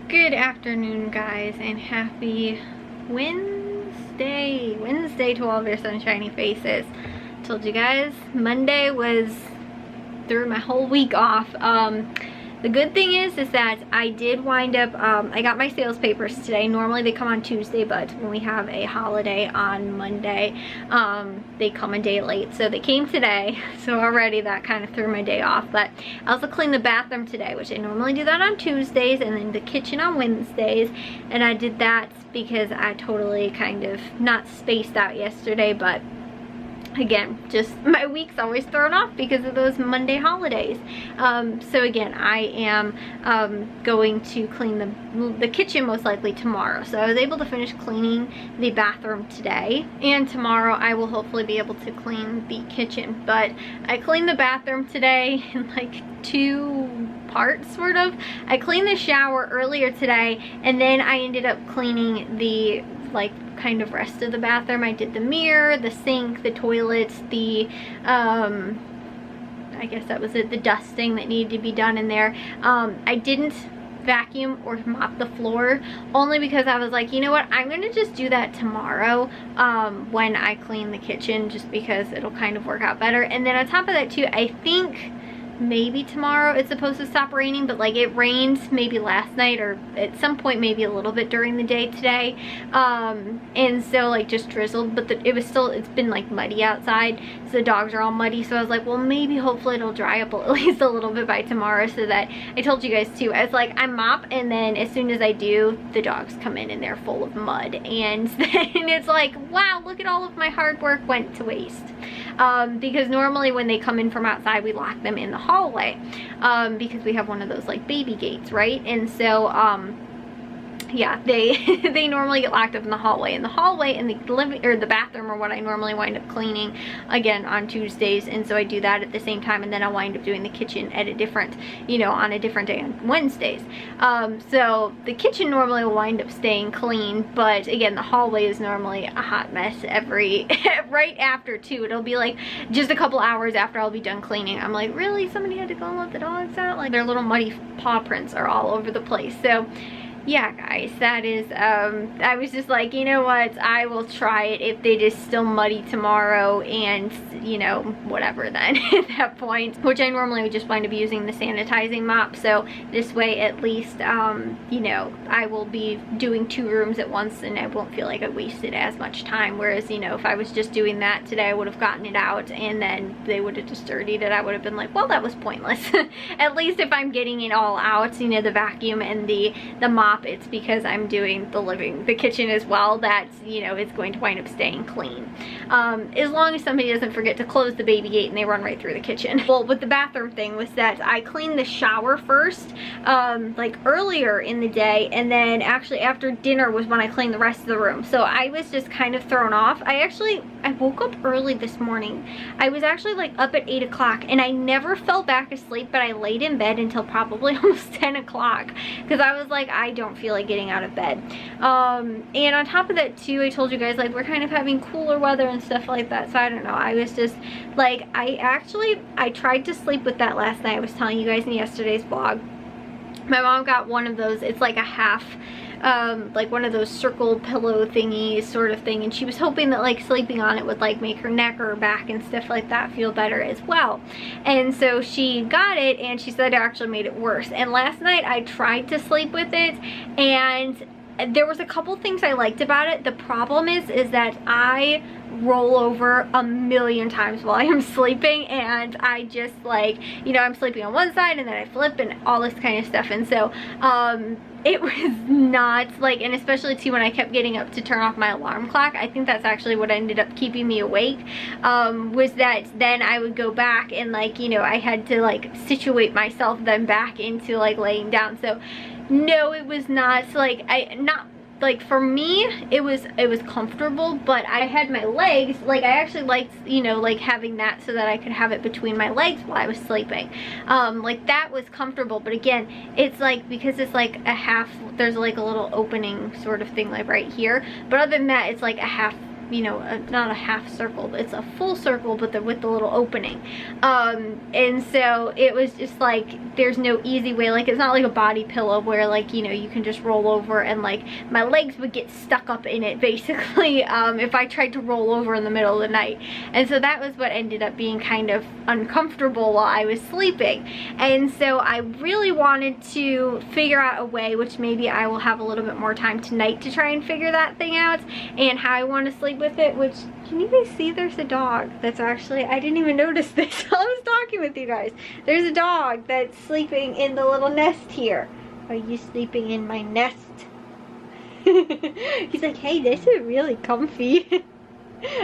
Good afternoon, guys, and happy Wednesday to all of your sunshiny faces. Told you guys, Monday was threw my whole week off. The good thing is that I did wind up, I got my sales papers today. Normally they come on Tuesday, but when we have a holiday on Monday, they come a day late. So they came today, so already that kind of threw my day off. But I also cleaned the bathroom today, which I normally do that on Tuesdays, and then the kitchen on Wednesdays. And I did that because I totally kind of not spaced out yesterday, but again, just my week's always thrown off because of those Monday holidays. So again, I am going to clean the kitchen most likely tomorrow. So I was able to finish cleaning the bathroom today, and tomorrow I will hopefully be able to clean the kitchen. But I cleaned the bathroom today in like 2 parts, sort of. I cleaned the shower earlier today, and then I ended up cleaning the kind of rest of the bathroom. I did the mirror, the sink, the toilets, the I guess that was it, the dusting that needed to be done in there. I didn't vacuum or mop the floor, only because I was like, you know what, I'm gonna just do that tomorrow when I clean the kitchen, just because it'll kind of work out better. And then on top of that too, I think maybe tomorrow it's supposed to stop raining, but like it rained maybe last night or at some point maybe a little bit during the day today, and so like just drizzled, but it's been like muddy outside, so the dogs are all muddy. So I was like, well, maybe hopefully it'll dry up at least a little bit by tomorrow, so that I told you guys too, I was like, I mop, and then as soon as I do, the dogs come in and they're full of mud, and then it's like, wow, look at all of my hard work went to waste. Because normally when they come in from outside, we lock them in the hallway, because we have one of those like baby gates, right? And so yeah, they normally get locked up in the hallway. And the living or the bathroom are what I normally wind up cleaning again on Tuesdays, and so I do that at the same time, and then I wind up doing the kitchen at a different, on a different day on Wednesdays. So the kitchen normally will wind up staying clean, but again, the hallway is normally a hot mess every right after too. It'll be like just a couple hours after I'll be done cleaning, I'm like, really, somebody had to go and let the dogs out? Like, their little muddy paw prints are all over the place. So yeah, guys, that is, I was just like, you know what, I will try it if they just still muddy tomorrow, and, whatever then at that point, which I normally would just wind up using the sanitizing mop. So this way, at least, I will be doing 2 rooms at once, and I won't feel like I wasted as much time. Whereas, if I was just doing that today, I would have gotten it out, and then they would have just dirtied it. I would have been like, well, that was pointless. At least if I'm getting it all out, the vacuum and the mop, it's because I'm doing the kitchen as well, that it's going to wind up staying clean, as long as somebody doesn't forget to close the baby gate and they run right through the kitchen. Well, with the bathroom thing was that I cleaned the shower first, like earlier in the day, and then actually after dinner was when I cleaned the rest of the room. So I was just kind of thrown off. I woke up early this morning. I was actually like up at 8 o'clock, and I never fell back asleep, but I laid in bed until probably almost 10 o'clock because I was like, I don't feel like getting out of bed. And on top of that too, I told you guys, like, we're kind of having cooler weather and stuff like that, so I don't know, I was just like, I tried to sleep with that last night. I was telling you guys in yesterday's vlog, my mom got one of those, it's like a half, like one of those circle pillow thingies sort of thing, and she was hoping that like sleeping on it would like make her neck or her back and stuff like that feel better as well. And so she got it, and she said it actually made it worse. And last night I tried to sleep with it, and there was a couple things I liked about it. The problem is that I roll over a million times while I'm sleeping, and I just like, I'm sleeping on one side and then I flip and all this kind of stuff. And so it was not like, and especially too when I kept getting up to turn off my alarm clock, I think that's actually what ended up keeping me awake, was that then I would go back and like, I had to like situate myself then back into like laying down. So no, it was not like, for me, it was comfortable, but I had my legs, like, I actually liked, like having that so that I could have it between my legs while I was sleeping. Like, that was comfortable, but again, it's like, because it's like a half, there's like a little opening sort of thing like right here, but other than that, it's like a half you know, not a half circle, it's a full circle, but with the little opening. And so it was just like, there's no easy way, like it's not like a body pillow where like, you know, you can just roll over and like my legs would get stuck up in it basically if I tried to roll over in the middle of the night. And so that was what ended up being kind of uncomfortable while I was sleeping. And so I really wanted to figure out a way, which maybe I will have a little bit more time tonight to try and figure that thing out, and how I want to sleep with it. Which, can you guys see there's a dog that's actually, I didn't even notice this while I was talking with you guys. There's a dog that's sleeping in the little nest here. Are you sleeping in my nest? He's like, hey, this is really comfy.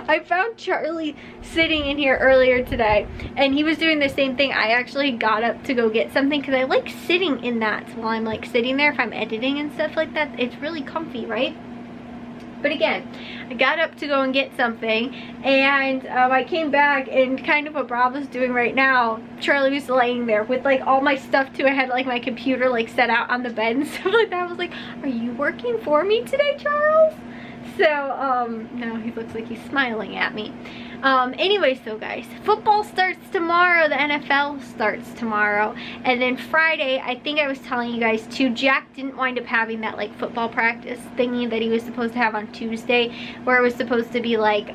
I found Charlie sitting in here earlier today, and he was doing the same thing. I actually got up to go get something because I like sitting in that while I'm like sitting there if I'm editing and stuff like that. It's really comfy, right? But again, I got up to go and get something, and I came back, and kind of what Rob was doing right now, Charlie was laying there with like all my stuff too. I had like my computer like set out on the bed and stuff like that. I was like, are you working for me today, Charles? So, no, he looks like he's smiling at me. Anyway, so guys, football starts tomorrow, the NFL starts tomorrow, and then Friday, I think I was telling you guys too, Jack didn't wind up having that like football practice thingy that he was supposed to have on Tuesday, where it was supposed to be like,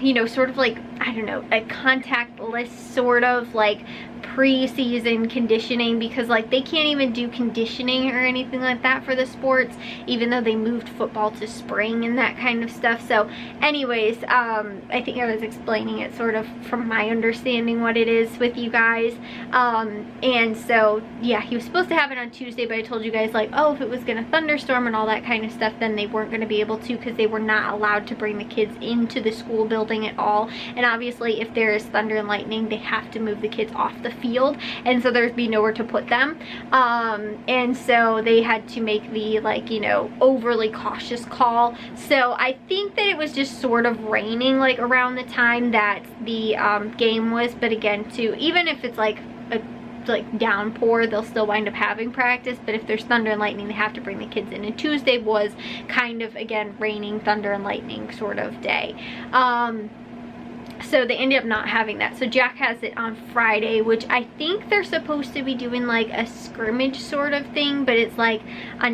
you know, sort of like, I don't know, a contactless sort of like pre-season conditioning, because like they can't even do conditioning or anything like that for the sports, even though they moved football to spring and that kind of stuff. So anyways, I think I was explaining it sort of from my understanding what it is with you guys. And so yeah, he was supposed to have it on Tuesday, but I told you guys like, oh, if it was gonna thunderstorm and all that kind of stuff, then they weren't gonna be able to, because they were not allowed to bring the kids into the school building at all. And obviously if there is thunder and lightning, they have to move the kids off the field, and so there'd be nowhere to put them. And so they had to make the, like, you know, overly cautious call. So I think that it was just sort of raining like around the time that the game was, but again too, even if it's like a downpour, they'll still wind up having practice. But if there's thunder and lightning, they have to bring the kids in, and Tuesday was kind of, again, raining, thunder and lightning sort of day. So they ended up not having that. So Jack has it on Friday, which I think they're supposed to be doing like a scrimmage sort of thing, but it's like a I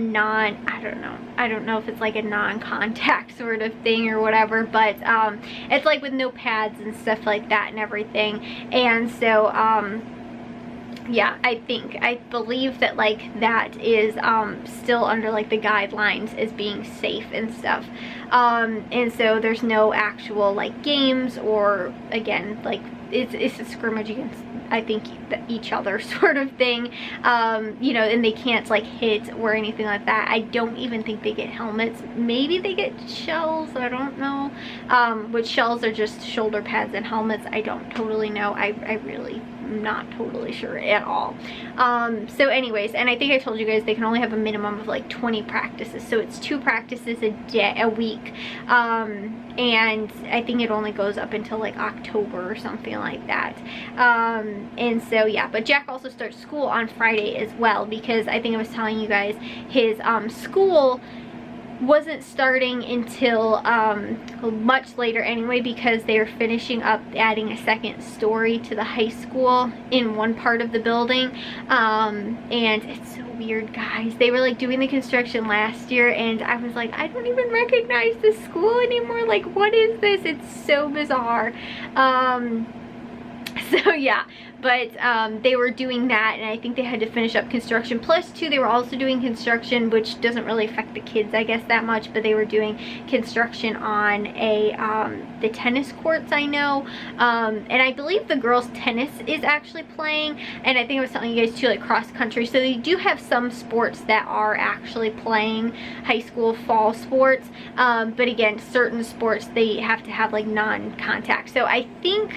don't know if it's like a non-contact sort of thing or whatever, but it's like with no pads and stuff like that and everything. And so yeah, I believe that like that is still under like the guidelines as being safe and stuff. And so there's no actual like games, or again, like it's a scrimmage against, I think, each other sort of thing. You know, and they can't like hit or anything like that. I don't even think they get helmets. Maybe they get shells, I don't know. Which shells are just shoulder pads and helmets, I don't totally know. I really am not totally sure at all. So anyways, and I think I told you guys they can only have a minimum of like 20 practices, so it's 2 practices a week. And I think it only goes up until like October or something like that. And so yeah, but Jack also starts school on Friday as well, because I think I was telling you guys his school wasn't starting until much later anyway, because they were finishing up adding a second story to the high school in one part of the building. And it's so weird, guys. They were like doing the construction last year, and I was like, I don't even recognize this school anymore. Like, what is this? It's so bizarre. So yeah, but they were doing that, and I think they had to finish up construction. Plus too, they were also doing construction, which doesn't really affect the kids, I guess, that much, but they were doing construction on the tennis courts, I know. And I believe the girls' tennis is actually playing, and I think I was telling you guys too, like cross country. So they do have some sports that are actually playing high school fall sports, but again, certain sports they have to have like non-contact. So I think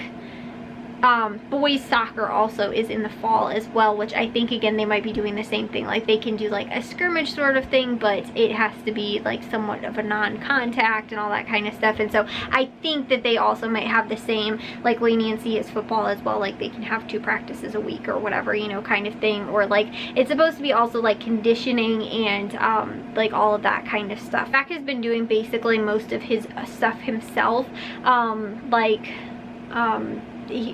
boys soccer also is in the fall as well, which I think again they might be doing the same thing. Like they can do like a scrimmage sort of thing, but it has to be like somewhat of a non-contact and all that kind of stuff. And so I think that they also might have the same like leniency as football as well. Like they can have 2 practices a week or whatever, you know, kind of thing. Or like it's supposed to be also like conditioning and like all of that kind of stuff. Zach has been doing basically most of his stuff himself,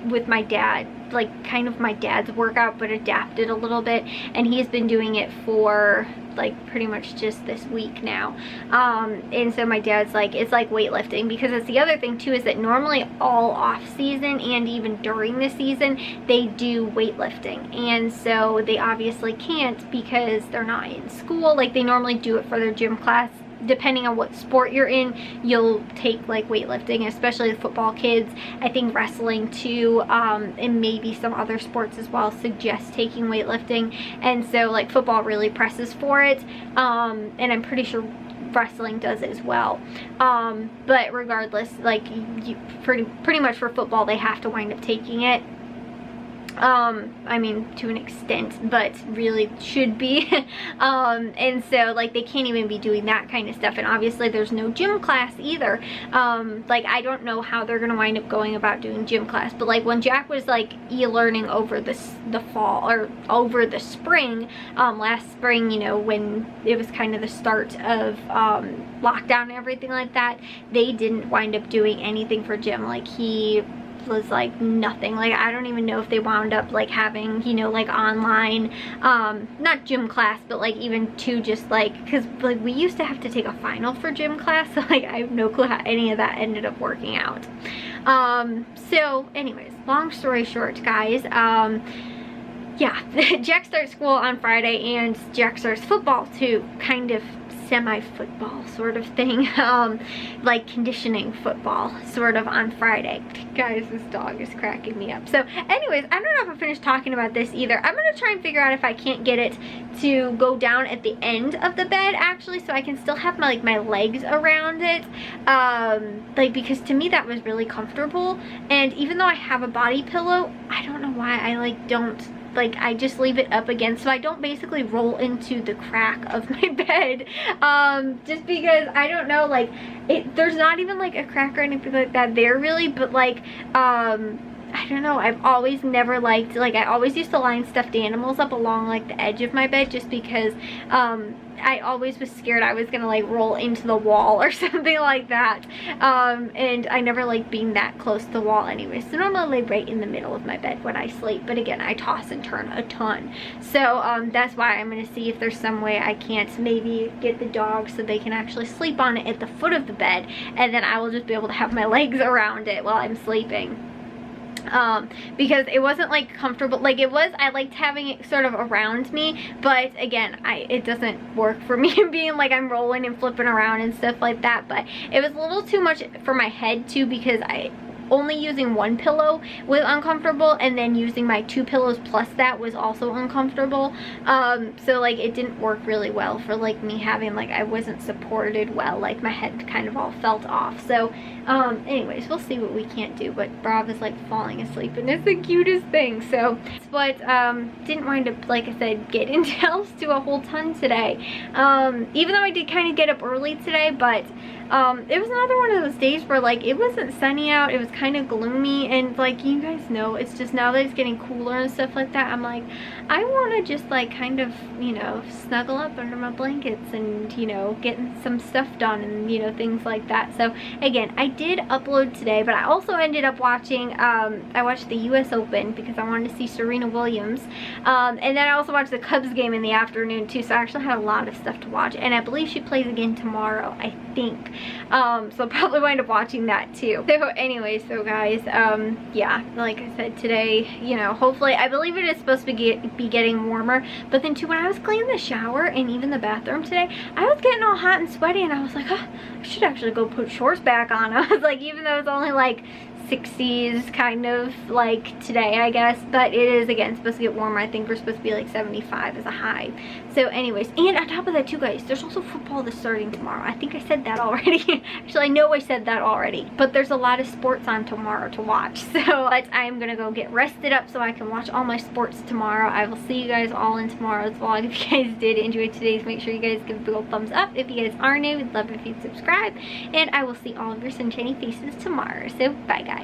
with my dad, like kind of my dad's workout, but adapted a little bit, and he's been doing it for like pretty much just this week now. And so my dad's like, it's like weightlifting, because it's the other thing too, is that normally all off season and even during the season they do weightlifting, and so they obviously can't because they're not in school. Like they normally do it for their gym class. Depending on what sport you're in, you'll take like weightlifting, especially the football kids. I think wrestling too, and maybe some other sports as well suggest taking weightlifting. And so like football really presses for it, and I'm pretty sure wrestling does as well. But regardless, like you pretty much for football they have to wind up taking it. I mean, to an extent, but really should be. And so like they can't even be doing that kind of stuff, and obviously there's no gym class either. Like I don't know how they're gonna wind up going about doing gym class, but like when Jack was like e-learning over the fall or over the spring, last spring, you know, when it was kind of the start of lockdown and everything like that, they didn't wind up doing anything for gym. Like he was like nothing. Like I don't even know if they wound up like having, you know, like online not gym class, but like even to just like, because like we used to have to take a final for gym class, so like I have no clue how any of that ended up working out. So anyways, long story short, guys, yeah, Jack starts school on Friday, and Jack starts football too, kind of semi-football sort of thing, like conditioning football sort of on Friday. Guys, this dog is cracking me up. So anyways, I don't know if I finished talking about this either. I'm gonna try and figure out if I can't get it to go down at the end of the bed actually, so I can still have my like my legs around it, like because to me that was really comfortable. And even though I have a body pillow, I don't know why I like don't, like I just leave it up against, so I don't basically roll into the crack of my bed, just because I don't know, like there's not even like a crack or anything like that there really, but like I don't know, I've always never liked, like I always used to line stuffed animals up along like the edge of my bed, just because I always was scared I was gonna like roll into the wall or something like that, and I never liked being that close to the wall anyway. So normally I lay right in the middle of my bed when I sleep, but again I toss and turn a ton. So that's why I'm gonna see if there's some way I can't maybe get the dog so they can actually sleep on it at the foot of the bed, and then I will just be able to have my legs around it while I'm sleeping. Because it wasn't like comfortable, like it was, I liked having it sort of around me, but again it doesn't work for me being like I'm rolling and flipping around and stuff like that. But it was a little too much for my head too, because only using one pillow was uncomfortable, and then using my 2 pillows plus that was also uncomfortable. So like it didn't work really well for like me having, like I wasn't supported well, like my head kind of all felt off. So anyways, we'll see what we can't do. But Brav is like falling asleep, and it's the cutest thing. So but didn't wind up, like I said, get into else to a whole ton today, even though I did kind of get up early today. But it was another one of those days where like it wasn't sunny out, it was kind of gloomy, and like you guys know, it's just now that it's getting cooler and stuff like that, I'm like I want to just like kind of, you know, snuggle up under my blankets and, you know, getting some stuff done and, you know, things like that. So again, I did upload today, but I also ended up watching, I watched the US Open because I wanted to see Serena Williams, and then I also watched the Cubs game in the afternoon too, so I actually had a lot of stuff to watch, and I believe she plays again tomorrow, I think. So I'll probably wind up watching that too. So anyway, so guys, yeah, like I said, today, you know, hopefully, I believe it is supposed to be getting warmer, but then too, when I was cleaning the shower and even the bathroom today, I was getting all hot and sweaty, and I was like, oh, I should actually go put shorts back on. I was like, even though it's only like 60s kind of like today, I guess, but it is again supposed to get warmer. I think we're supposed to be like 75 as a high. So anyways, and on top of that too, guys, there's also football that's starting tomorrow. I think I said that already. Actually, I know I said that already, but there's a lot of sports on tomorrow to watch. So I'm gonna go get rested up so I can watch all my sports tomorrow. I will see you guys all in tomorrow's vlog. If you guys did enjoy today's, make sure you guys give a big old thumbs up. If you guys are new, we'd love if you'd subscribe, and I will see all of your sunshiny faces tomorrow. So bye guys.